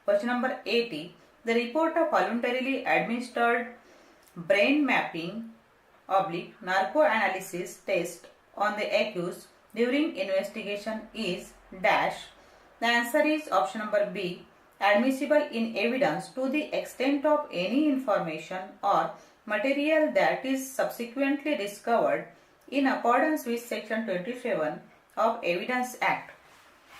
Question number 80. The report of voluntarily administered brain mapping / narco-analysis test on the accused during investigation is dash. The answer is option number B, admissible in evidence to the extent of any information or material that is subsequently discovered in accordance with section 27 of Evidence Act.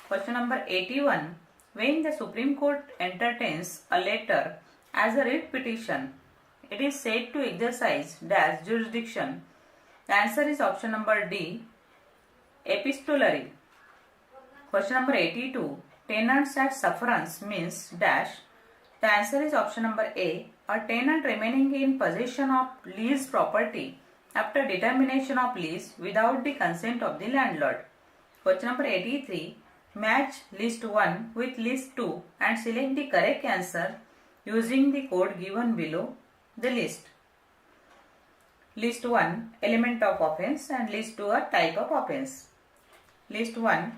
Question number 81. When the Supreme Court entertains a letter as a writ petition, it is said to exercise dash jurisdiction. The answer is option number D, epistolary. Question number 82. Tenants at sufferance means dash. The answer is option number A, a tenant remaining in possession of leased property after determination of lease without the consent of the landlord. Question number 83. Match list 1 with list 2 and select the correct answer using the code given below the list. List 1, element of offense, and list 2 are type of offense. List 1,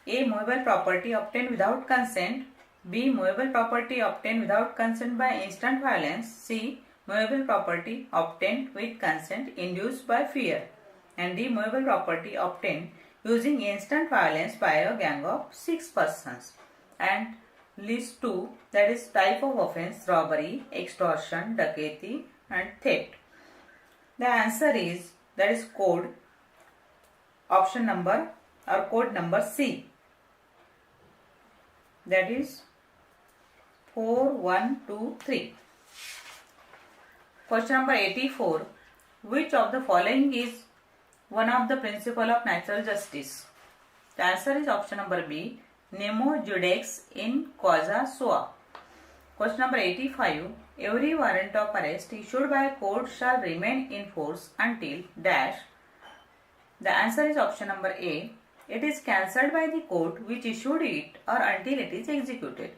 A. Movable property obtained without consent. B. Movable property obtained without consent by instant violence. C. Movable property obtained with consent induced by fear. And D. Movable property obtained using instant violence by a gang of 6 persons. And list 2, that is type of offense, robbery, extortion, dacoity and theft. The answer is, that is code option number or code number C, that is 4123. Question number 84. Which of the following is one of the principle of natural justice? The answer is option number B, nemo judex in causa sua. Question number 85. Every warrant of arrest issued by a court shall remain in force until dash. The answer is option number A, it is cancelled by the court which issued it or until it is executed.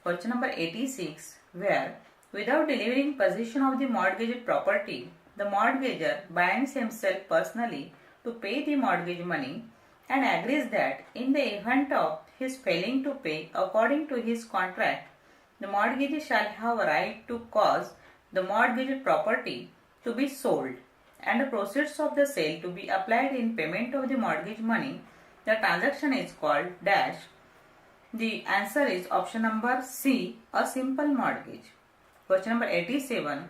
Question number 86. Where, without delivering possession of the mortgaged property, the mortgagor binds himself personally to pay the mortgage money and agrees that in the event of his failing to pay according to his contract, the mortgagee shall have a right to cause the mortgaged property to be sold and the proceeds of the sale to be applied in payment of the mortgage money. The transaction is called dash. The answer is option number C, a simple mortgage. Question number 87.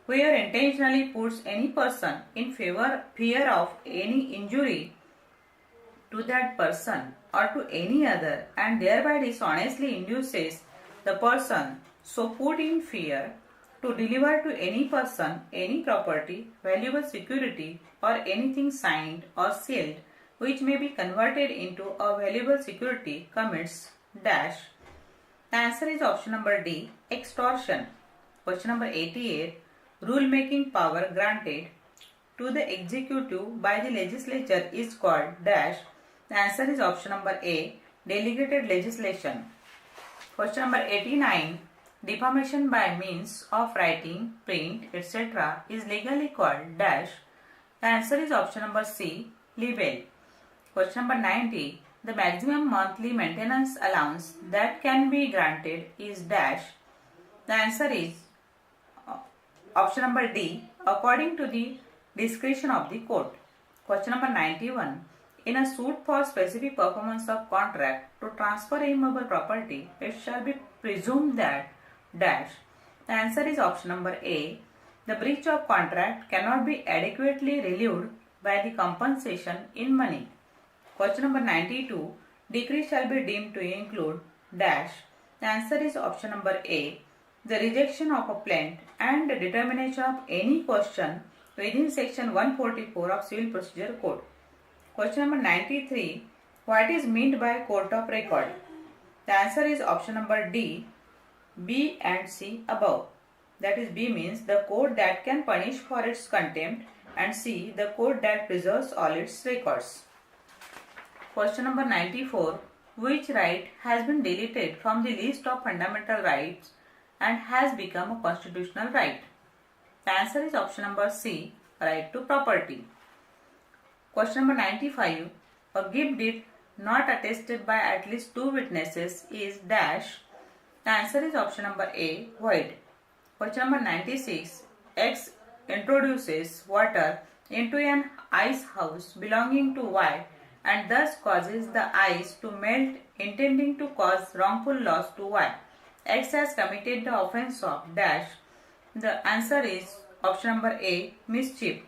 Whoever intentionally puts any person in fear of any injury to that person or to any other and thereby dishonestly induces the person so put in fear to deliver to any person any property, valuable security or anything signed or sealed which may be converted into a valuable security commits dash. The answer is option number D, extortion. Question number 88. Rule making power granted to the executive by the legislature is called dash. The answer is option number A, delegated legislation. Question number 89. Defamation by means of writing, print, etc. is legally called dash. The answer is option number C, libel. Question number 90. The maximum monthly maintenance allowance that can be granted is dash. The answer is option number D, according to the discretion of the court. Question number 91. In a suit for specific performance of contract to transfer immovable property, it shall be presumed that dash. The answer is option number A. The breach of contract cannot be adequately relieved by the compensation in money. Question number 92. Decree shall be deemed to include dash. The answer is option number A. The rejection of a plaint and the determination of any question within section 144 of Civil Procedure Code. Question number 93. What is meant by court of record? The answer is option number D. B and C above. That is, B means the court that can punish for its contempt, and C the court that preserves all its records. Question number 94. Which right has been deleted from the list of fundamental rights and has become a constitutional right? The answer is option number C, right to property. Question number 95. A gift deed not attested by at least 2 witnesses is dash. The answer is option number A, void. Question number 96. X introduces water into an ice house belonging to Y and thus causes the ice to melt, intending to cause wrongful loss to Y. X has committed the offense of dash. The answer is option number A, mischief.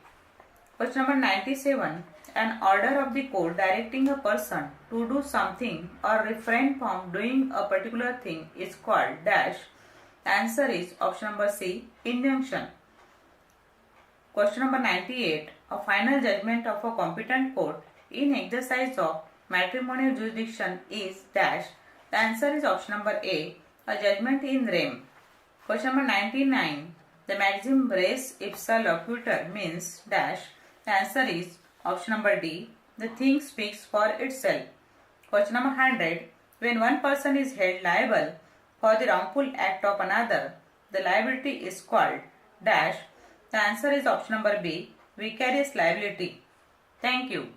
Question number 97. An order of the court directing a person to do something or refrain from doing a particular thing is called dash. The answer is option number C, injunction. Question number 98. A final judgment of a competent court in exercise of matrimonial jurisdiction is dash. The answer is option number A, a judgment in rem. Question number 99. The maxim res ipsa loquitur means dash. The answer is option number D, the thing speaks for itself. Question number 100. When one person is held liable for the wrongful act of another, the liability is called dash. The answer is option number B, vicarious liability. Thank you.